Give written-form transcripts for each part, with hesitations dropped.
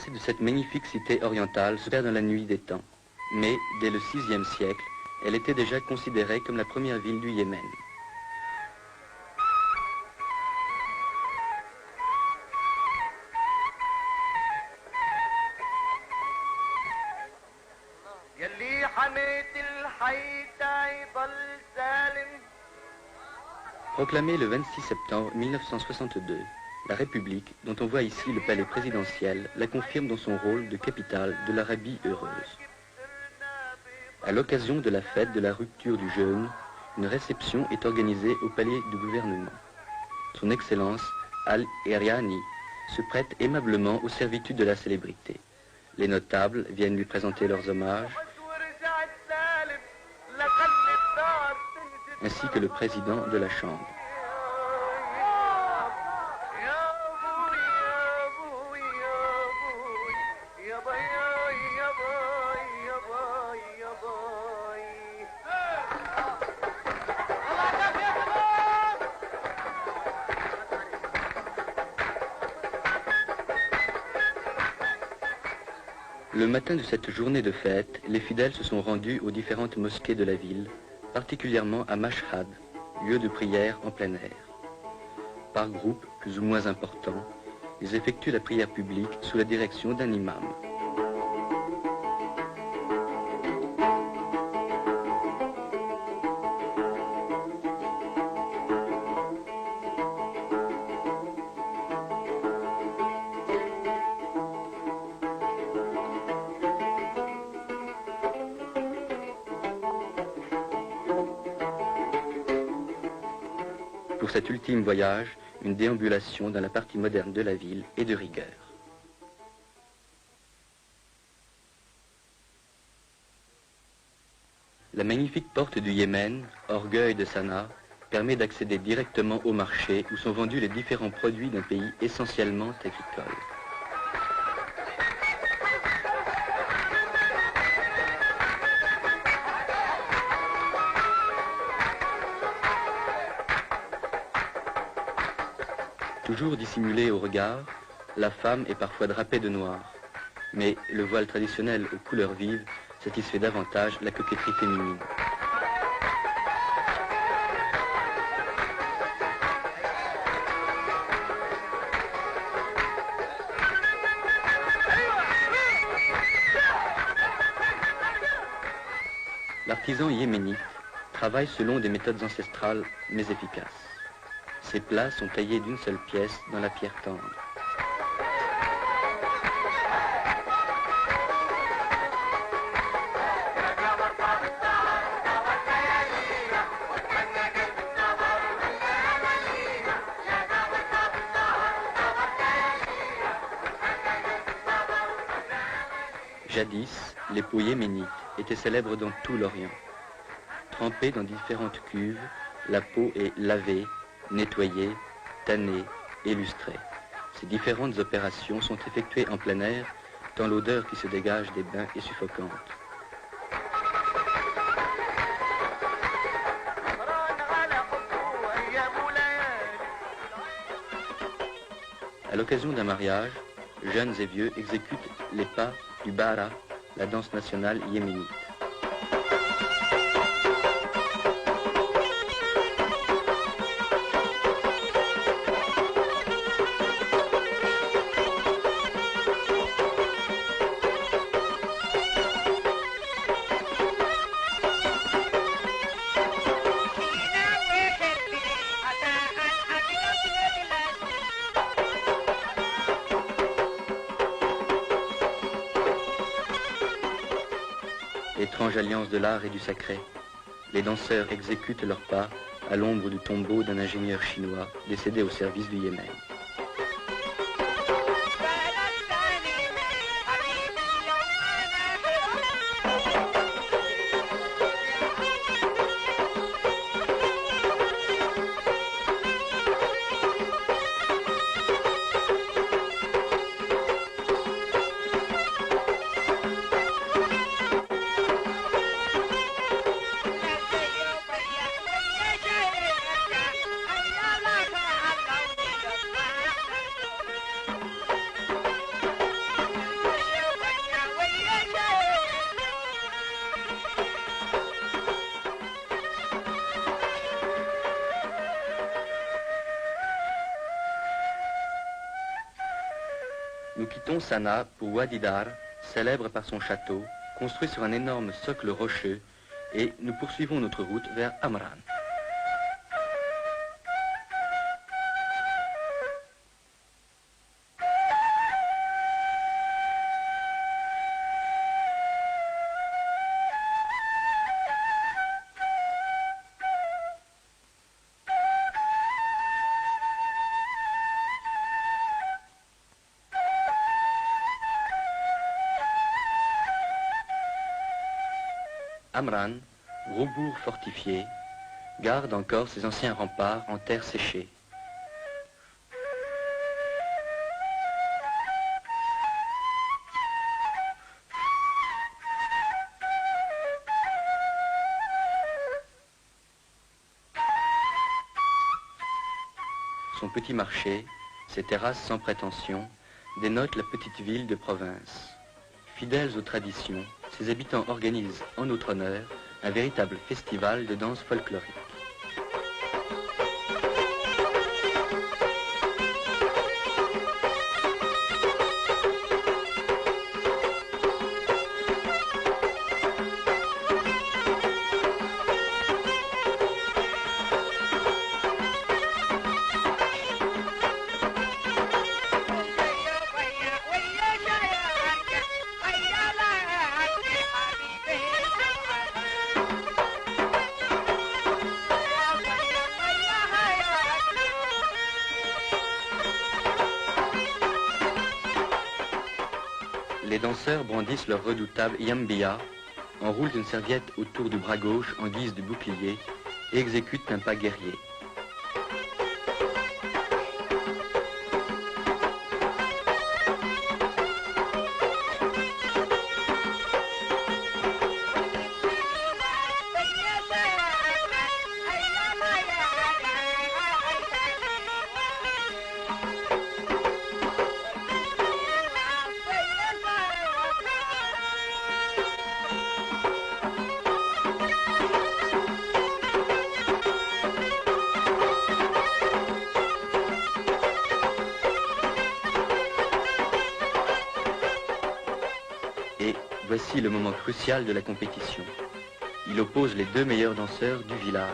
tracés de cette magnifique cité orientale se perdent dans la nuit des temps. Mais, dès le VIe siècle, elle était déjà considérée comme la première ville du Yémen. Proclamée le 26 septembre 1962, la République, dont on voit ici le palais présidentiel, la confirme dans son rôle de capitale de l'Arabie heureuse. À l'occasion de la fête de la rupture du jeûne, une réception est organisée au palais du gouvernement. Son Excellence Al-Iriani se prête aimablement aux servitudes de la célébrité. Les notables viennent lui présenter leurs hommages, ainsi que le président de la Chambre. Le matin de cette journée de fête, les fidèles se sont rendus aux différentes mosquées de la ville, particulièrement à Mashhad, lieu de prière en plein air. Par groupe plus ou moins important, ils effectuent la prière publique sous la direction d'un imam. Pour cet ultime voyage, une déambulation dans la partie moderne de la ville est de rigueur. La magnifique porte du Yémen, orgueil de Sanaa, permet d'accéder directement au marché où sont vendus les différents produits d'un pays essentiellement agricole. Toujours dissimulée au regard, la femme est parfois drapée de noir. Mais le voile traditionnel aux couleurs vives satisfait davantage la coquetterie féminine. L'artisan yéménite travaille selon des méthodes ancestrales mais efficaces. Ces plats sont taillés d'une seule pièce dans la pierre tendre. Jadis, les peaux yéménites étaient célèbres dans tout l'Orient. Trempée dans différentes cuves, la peau est lavée, nettoyée, tannée, illustrée. Ces différentes opérations sont effectuées en plein air, tant l'odeur qui se dégage des bains est suffocante. À l'occasion d'un mariage, jeunes et vieux exécutent les pas du Bara, la danse nationale yéménite. Étrange alliance de l'art et du sacré. Les danseurs exécutent leurs pas à l'ombre du tombeau d'un ingénieur chinois décédé au service du Yémen. quittons Sanaa pour Wadi Dar, célèbre par son château, construit sur un énorme socle rocheux, et nous poursuivons notre route vers Amran. Amran, gros bourg fortifié, garde encore ses anciens remparts en terre séchée. Son petit marché, ses terrasses sans prétention, dénotent la petite ville de province. Fidèles aux traditions, ses habitants organisent en notre honneur un véritable festival de danse folklorique. Les danseurs brandissent leur redoutable yambia, enroulent une serviette autour du bras gauche en guise de bouclier et exécutent un pas guerrier. Et voici le moment crucial de la compétition. Il oppose les deux meilleurs danseurs du village.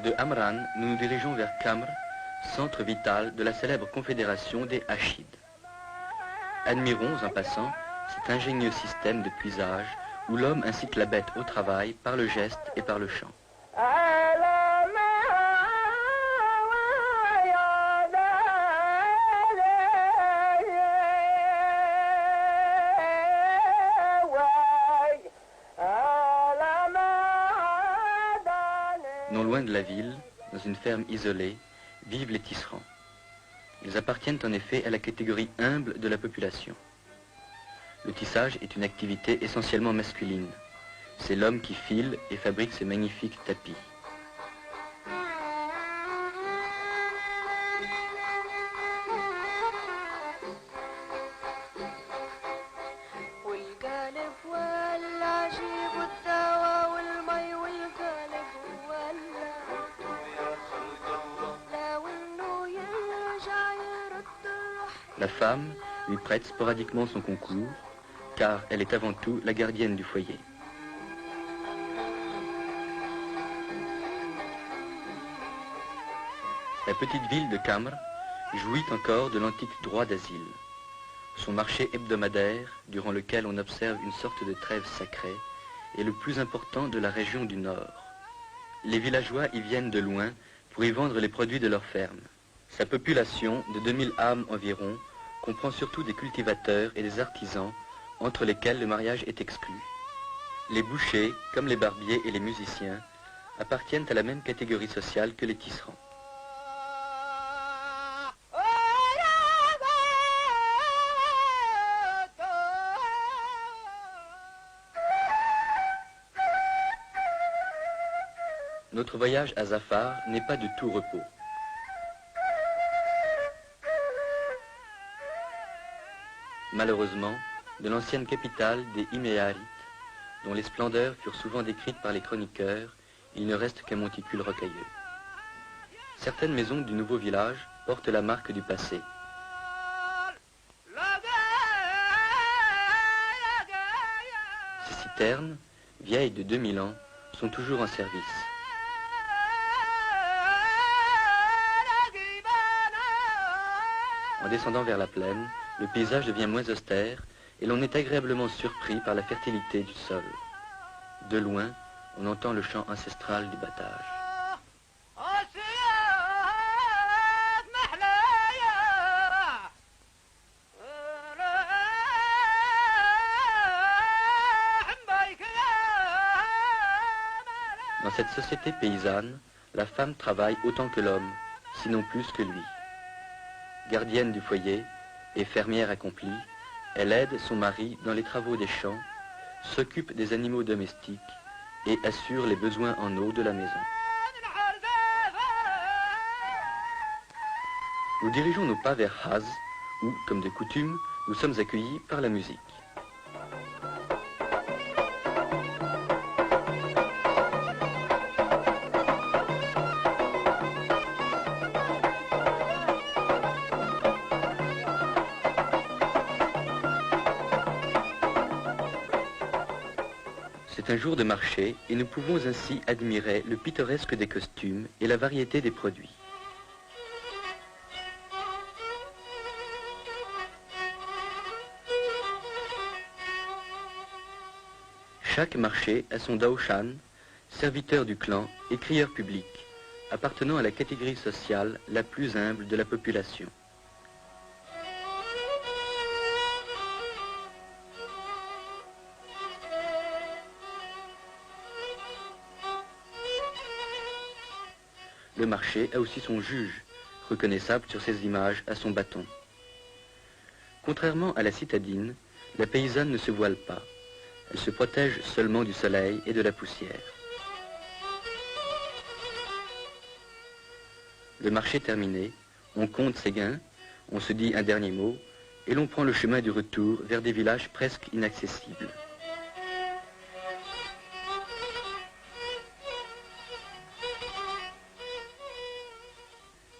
De Amran, nous nous dirigeons vers Kamr, centre vital de la célèbre confédération des Hachides. Admirons en passant cet ingénieux système de puisage où l'homme incite la bête au travail par le geste et par le chant. Non loin de la ville, dans une ferme isolée, vivent les tisserands. Ils appartiennent en effet à la catégorie humble de la population. Le tissage est une activité essentiellement masculine. C'est l'homme qui file et fabrique ces magnifiques tapis. La femme lui prête sporadiquement son concours, car elle est avant tout la gardienne du foyer. La petite ville de Kamr jouit encore de l'antique droit d'asile. Son marché hebdomadaire, durant lequel on observe une sorte de trêve sacrée, est le plus important de la région du Nord. Les villageois y viennent de loin pour y vendre les produits de leur ferme. Sa population, de 2000 âmes environ, comprend surtout des cultivateurs et des artisans, entre lesquels le mariage est exclu. Les bouchers, comme les barbiers et les musiciens, appartiennent à la même catégorie sociale que les tisserands. Notre voyage à Zafar n'est pas du tout repos. Malheureusement, de l'ancienne capitale des Himéarites, dont les splendeurs furent souvent décrites par les chroniqueurs, il ne reste qu'un monticule rocailleux. Certaines maisons du nouveau village portent la marque du passé. Ces citernes, vieilles de 2000 ans, sont toujours en service. En descendant vers la plaine, le paysage devient moins austère et l'on est agréablement surpris par la fertilité du sol. De loin, on entend le chant ancestral du battage. Dans cette société paysanne, la femme travaille autant que l'homme, sinon plus que lui. Gardienne du foyer et fermière accomplie, elle aide son mari dans les travaux des champs, s'occupe des animaux domestiques et assure les besoins en eau de la maison. Nous dirigeons nos pas vers Haz, où, comme de coutume, nous sommes accueillis par la musique. C'est un jour de marché et nous pouvons ainsi admirer le pittoresque des costumes et la variété des produits. Chaque marché a son daoshan, serviteur du clan et crieur public, appartenant à la catégorie sociale la plus humble de la population. Le marché a aussi son juge, reconnaissable sur ses images à son bâton. Contrairement à la citadine, la paysanne ne se voile pas. Elle se protège seulement du soleil et de la poussière. Le marché terminé, on compte ses gains, on se dit un dernier mot, et l'on prend le chemin du retour vers des villages presque inaccessibles.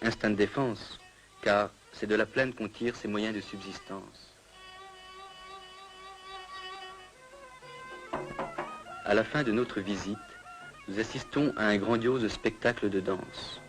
Instinct de défense, car c'est de la plaine qu'on tire ses moyens de subsistance. À la fin de notre visite, nous assistons à un grandiose spectacle de danse.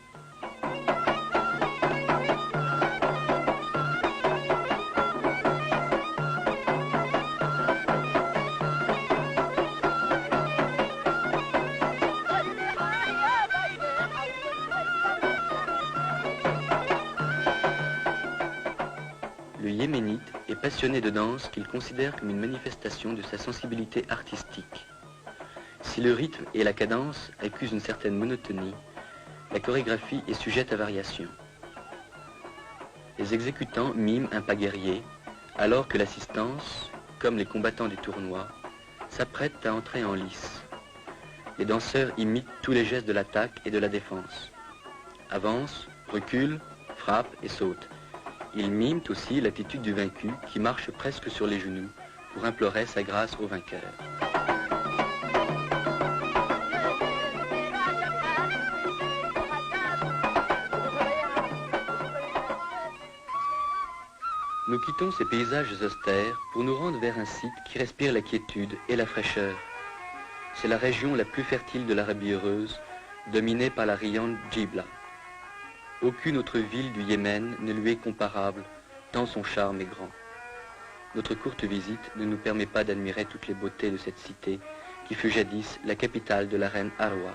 Le Yéménite est passionné de danse qu'il considère comme une manifestation de sa sensibilité artistique. Si le rythme et la cadence accusent une certaine monotonie, la chorégraphie est sujette à variation. Les exécutants miment un pas guerrier, alors que l'assistance, comme les combattants du tournoi, s'apprête à entrer en lice. Les danseurs imitent tous les gestes de l'attaque et de la défense. Avancent, reculent, frappent et sautent. Ils miment aussi l'attitude du vaincu qui marche presque sur les genoux pour implorer sa grâce au vainqueur. Nous quittons ces paysages austères pour nous rendre vers un site qui respire la quiétude et la fraîcheur. C'est la région la plus fertile de l'Arabie heureuse, dominée par la riante Djibla. Aucune autre ville du Yémen ne lui est comparable, tant son charme est grand. Notre courte visite ne nous permet pas d'admirer toutes les beautés de cette cité qui fut jadis la capitale de la reine Arwa.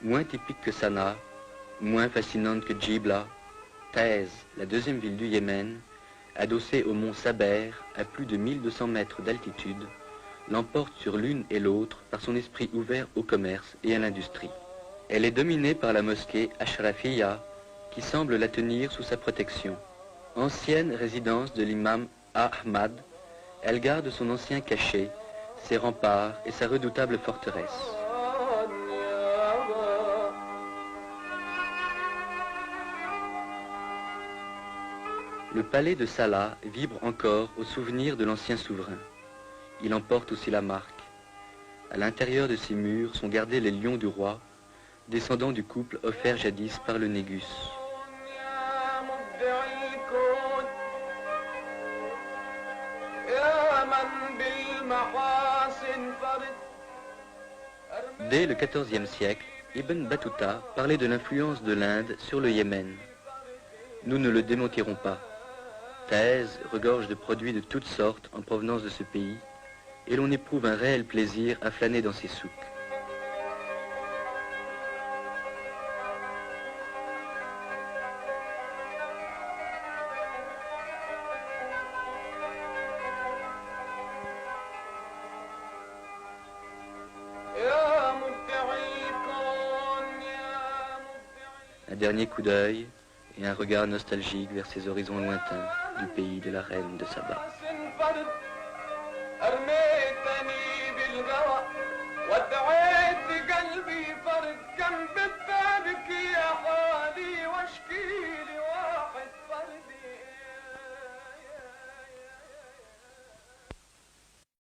Moins typique que Sanaa, moins fascinante que Djibla, Taïz, la deuxième ville du Yémen, adossée au mont Saber à plus de 1200 mètres d'altitude, l'emporte sur l'une et l'autre par son esprit ouvert au commerce et à l'industrie. Elle est dominée par la mosquée Ashrafiyya, qui semble la tenir sous sa protection. Ancienne résidence de l'imam Ahmad, elle garde son ancien cachet, ses remparts et sa redoutable forteresse. Le palais de Salah vibre encore au souvenir de l'ancien souverain. Il en porte aussi la marque. À l'intérieur de ses murs sont gardés les lions du roi, descendants du couple offert jadis par le Négus. Dès le XIVe siècle, Ibn Battuta parlait de l'influence de l'Inde sur le Yémen. Nous ne le démentirons pas. Taïz regorge de produits de toutes sortes en provenance de ce pays, et l'on éprouve un réel plaisir à flâner dans ses souks. Un dernier coup d'œil et un regard nostalgique vers ces horizons lointains du pays de la reine de Saba.